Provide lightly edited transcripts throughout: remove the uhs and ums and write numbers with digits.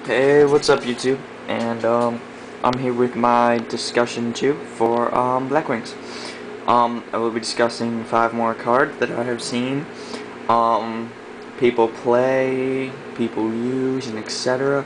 Hey, what's up YouTube? And I'm here with my discussion tube for Blackwings. I will be discussing 5 more cards that I have seen people play, people use, and etc.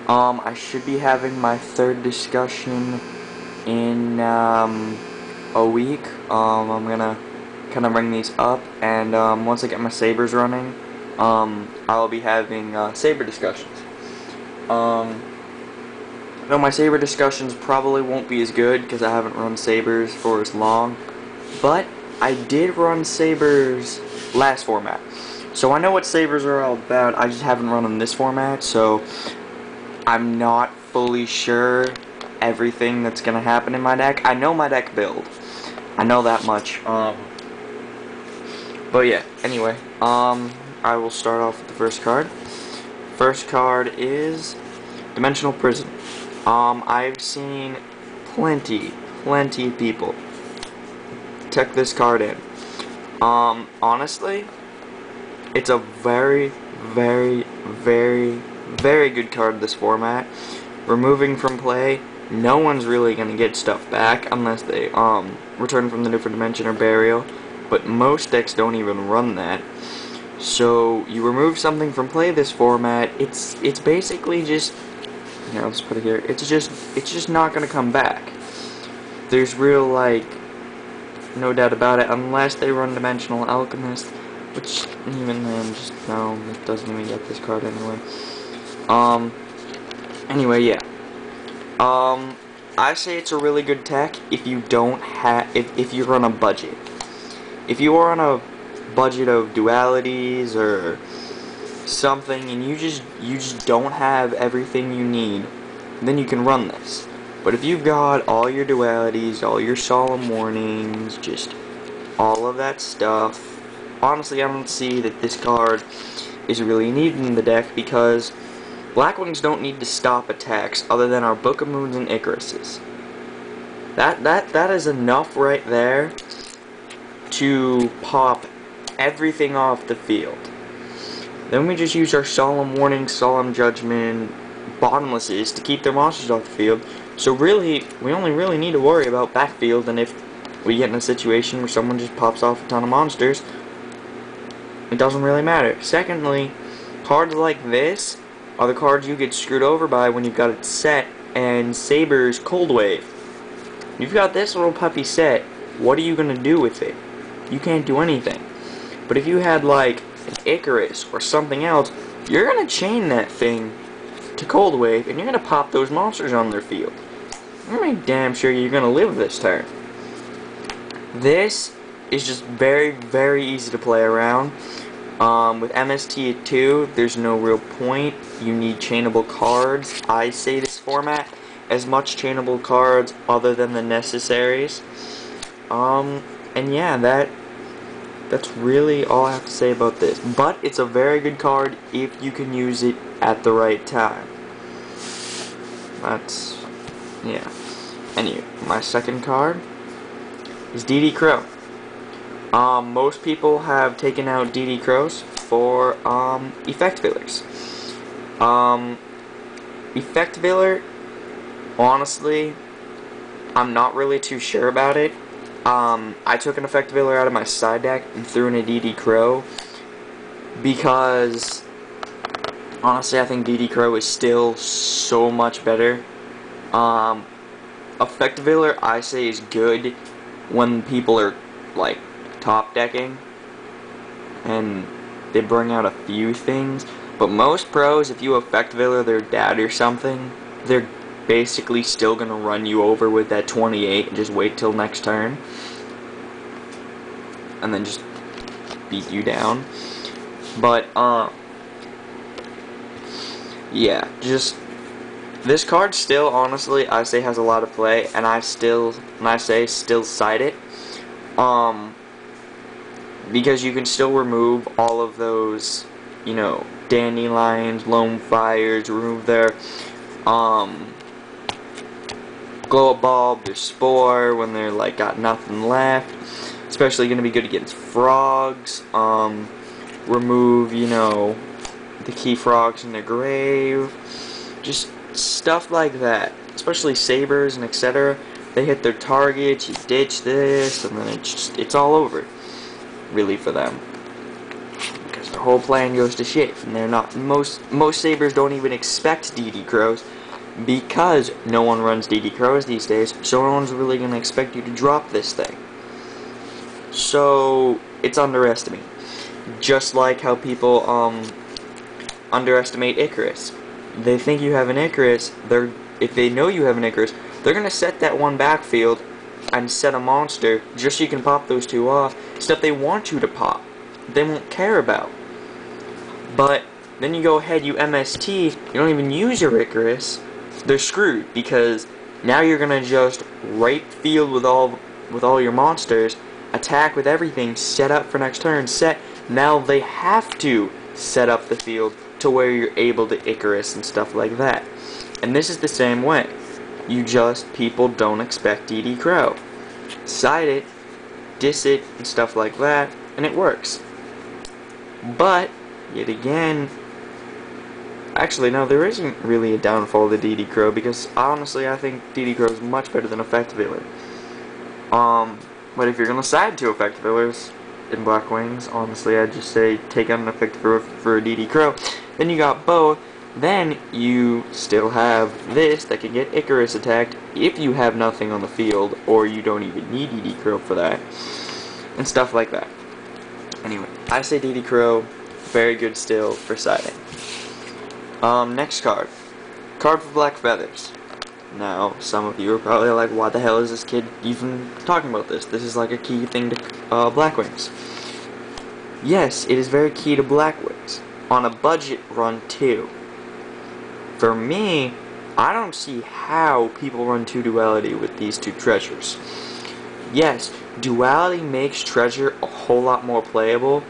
I should be having my 3rd discussion in a week. I'm gonna kind of bring these up, and once I get my sabers running, I'll be having saber discussions. No, my saber discussions probably won't be as good because I haven't run sabers for as long, but I did run sabers last format, so I know what sabers are all about. I just haven't run in this format, so I'm not fully sure everything that's gonna happen in my deck. I know my deck build, I know that much. But yeah, anyway, I will start off with the first card. First card is Dimensional Prison. I've seen plenty of people check this card in. Honestly, it's a very good card this format. Removing from play, no one's really gonna get stuff back unless they return from the different dimension or burial, but most decks don't even run that. So you remove something from play this format, it's basically just, here, let's put it here, it's just not gonna come back. There's real, like, no doubt about it, unless they run Dimensional Alchemist, which even then, just no, it doesn't even get this card anyway. Anyway, yeah. I say it's a really good tech if you don't have, if you're on a budget. If you are on a budget of dualities or something and you just don't have everything you need, then you can run this. But if you've got all your dualities, all your solemn warnings, just all of that stuff, honestly I don't see that this card is really needed in the deck, because Blackwings don't need to stop attacks other than our Book of Moons and Icaruses. That is enough right there to pop everything off the field. Then we just use our Solemn Warning, Solemn Judgment, Bottomlesses to keep their monsters off the field. So really, we only really need to worry about backfield, and if we get in a situation where someone just pops off a ton of monsters, it doesn't really matter. Secondly, cards like this are the cards you get screwed over by when you've got it set and Saber's Cold Wave. You've got this little puppy set, what are you going to do with it? You can't do anything. But if you had like an Icarus or something else, you're going to chain that thing to Cold Wave and you're going to pop those monsters on their field. You're going to make damn sure you're going to live this turn. This is just very easy to play around. With MST at 2, there's no real point. You need chainable cards. I say this format as much chainable cards other than the necessaries. And yeah, that's really all I have to say about this. But it's a very good card if you can use it at the right time. That's, yeah. Anyway, my second card is DD Crow. Most people have taken out DD Crows for effect fillers. Effect filler, honestly, I'm not really too sure about it. I took an effect filler out of my side deck and threw in a DD Crow because honestly I think DD Crow is still so much better. Effect filler I say is good when people are like top decking and they bring out a few things, but most pros, if you effect filler their dad or something, they're basically still gonna run you over with that 28 and just wait till next turn and then just beat you down. But yeah, just this card still, honestly, I say has a lot of play, and I say still side it, because you can still remove all of those, you know, dandelions, lone fires, remove their glow up bulb, their spore when they're like got nothing left. Especially gonna be good against frogs. Remove, you know, the key frogs in their grave. Just stuff like that. Especially sabers and etc. They hit their targets, you ditch this, and then it's all over. Really for them. Because their whole plan goes to shit. And they're not most sabers don't even expect DD Crows. Because no one runs DD Crows these days, so no one's really gonna expect you to drop this thing. So it's underestimated. Just like how people underestimate Icarus. They think you have an Icarus, if they know you have an Icarus, they're gonna set that one backfield and set a monster just so you can pop those two off. Stuff they want you to pop. They won't care about. But then you go ahead, you MST, you don't even use your Icarus, they're screwed because now you're gonna just right field with all your monsters, attack with everything, set up for next turn, set. Now they have to set up the field to where you're able to Icarus and stuff like that. And this is the same way. People don't expect DD Crow. Side it, diss it, and stuff like that, and it works. But, yet again, actually, no, there isn't really a downfall to DD Crow, because honestly, I think DD Crow is much better than Effect Veiler. But if you're gonna side to Effect Veilers in Blackwings, honestly, I'd just say take out an Effect for a DD Crow. Then you got both. Then you still have this that can get Icarus attacked if you have nothing on the field, or you don't even need DD Crow for that, and stuff like that. Anyway, I say DD Crow, very good still for siding. Next card. Card for Black Feathers. Now, some of you are probably like, why the hell is this kid even talking about this? This is like a key thing to Blackwings. Yes, it is very key to Blackwings. On a budget run too. For me, I don't see how people run 2 duality with these 2 treasures. Yes, duality makes treasure a whole lot more playable,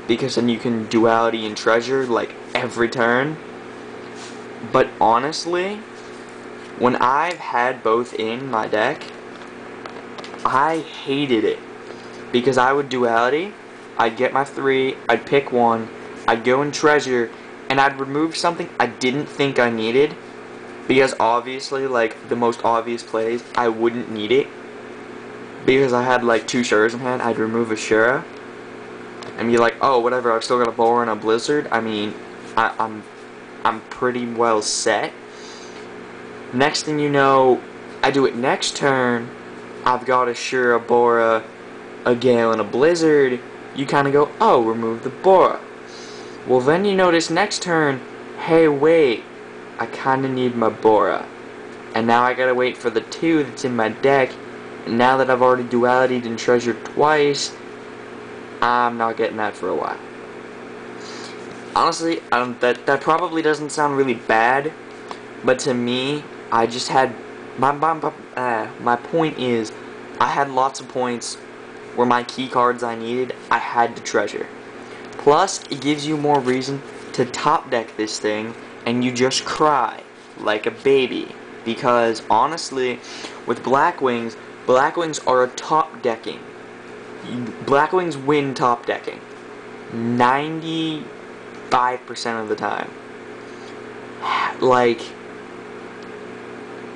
because then you can duality and treasure like every turn. But honestly, when I've had both in my deck, I hated it. Because I would duality, I'd get my 3, I'd pick one, I'd go in treasure, and I'd remove something I didn't think I needed. Because obviously, like, the most obvious plays, I wouldn't need it. Because I had like 2 Shuras in hand, I'd remove a Shura. And be like, oh, whatever, I've still got a Boar and a Blizzard. I mean, I'm pretty well set. Next thing you know, I do it next turn, I've got a Shura, Bora, a Gale, and a Blizzard. You kind of go, oh, remove the Bora. Well, then you notice next turn, hey, wait, I kind of need my Bora. And now I gotta wait for the 2 that's in my deck. And now that I've already dualitied and treasured twice, I'm not getting that for a while. Honestly, that probably doesn't sound really bad, but to me, I just had my point is, I had lots of points where my key cards I needed, I had to treasure. Plus, it gives you more reason to top deck this thing, and you just cry like a baby. Because honestly, with Blackwings, Blackwings are a top decking. Blackwings win top decking 95% of the time. Like,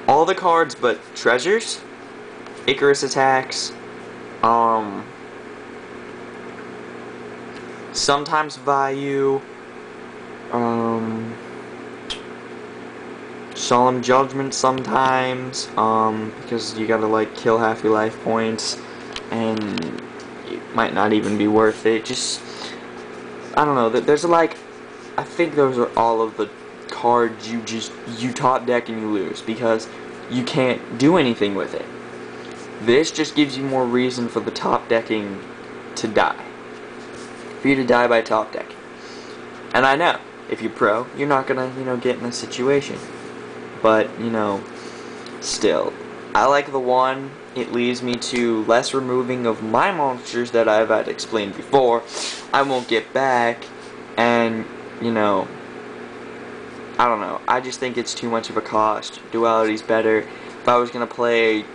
all the cards but treasures, Icarus attacks, sometimes Vayu, Solemn Judgment sometimes, because you gotta like kill half your life points, and it might not even be worth it. Just, I don't know, there's like, I think those are all of the cards you top deck and you lose, because you can't do anything with it. This just gives you more reason for the top decking to die. For you to die by top decking. And I know, if you're pro, you're not gonna, get in this situation. But, still. I like the one, it leads me to less removing of my monsters that I've had explained before. I won't get back, and, I don't know. I just think it's too much of a cost. Duality's better. If I was gonna play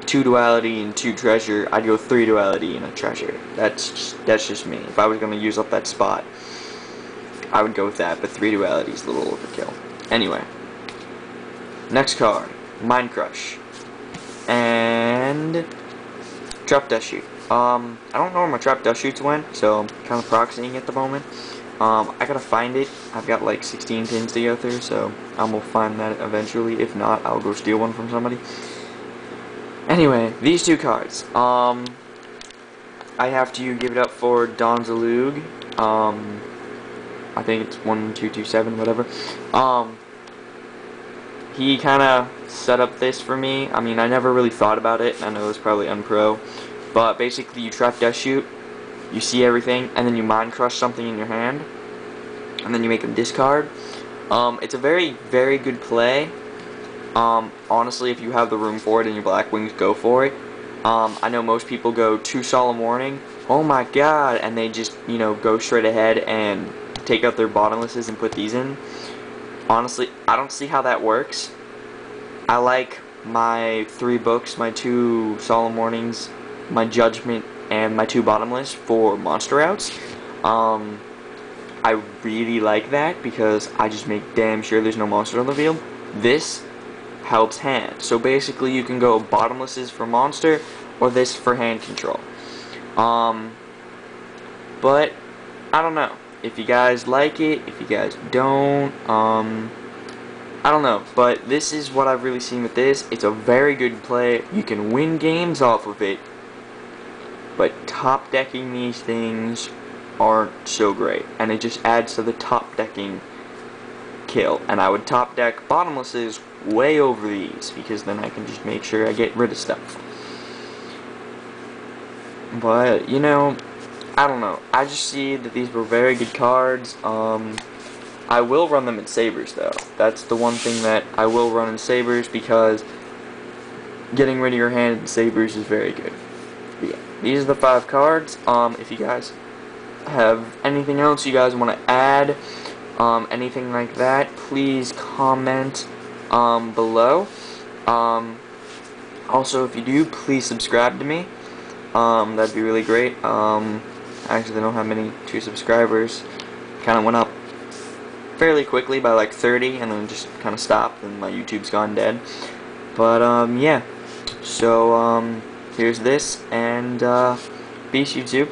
2 duality and 2 treasure, I'd go 3 duality and a treasure. That's just me. If I was gonna use up that spot, I would go with that, but 3 duality is a little overkill. Anyway, Next card, Mind Crush. And Trap Dust Shoot. I don't know where my Trap Dust Shoots went, so I'm kind of proxying at the moment. I gotta find it. I've got like 16 pins to go through, so I'm gonna find that eventually. If not, I'll go steal one from somebody. Anyway, these two cards. I have to give it up for Donzalug. I think it's 1227, whatever. He kind of set up this for me. I mean, I never really thought about it. I know it's probably unpro, but basically, you Trap Dust Shoot, you see everything, and then you Mind Crush something in your hand, and then you make them discard. It's a very, very good play. Honestly, if you have the room for it and your Blackwings, go for it. I know most people go 2 Solemn Warning, oh my god, and they just, you know, go straight ahead and take out their bottomlesses and put these in. Honestly, I don't see how that works. I like my 3 books, my 2 Solemn Warnings, my Judgment, and my 2 bottomless for monster outs. I really like that because I just make damn sure there's no monster on the field. This helps hand. So basically you can go bottomlesses for monster or this for hand control. But I don't know if you guys like it, if you guys don't, I don't know, but this is what I've really seen with this. It's a very good play. You can win games off of it, but top decking these things aren't so great, and it just adds to the top decking kill. And I would top deck bottomlesses way over these, because then I can just make sure I get rid of stuff. But, you know, I don't know. I just see that these were very good cards. I will run them in Sabers, though. That's the one thing that I will run in Sabers, because getting rid of your hand in Sabers is very good. But yeah, these are the 5 cards. If you guys have anything else you guys want to add, anything like that, please comment below. Also, if you do, please subscribe to me. That'd be really great. Actually, I don't have many 2 subscribers. Kind of went up fairly quickly by like 30, and then just kind of stopped, and my YouTube's gone dead. But yeah. So here's this, and peace, YouTube.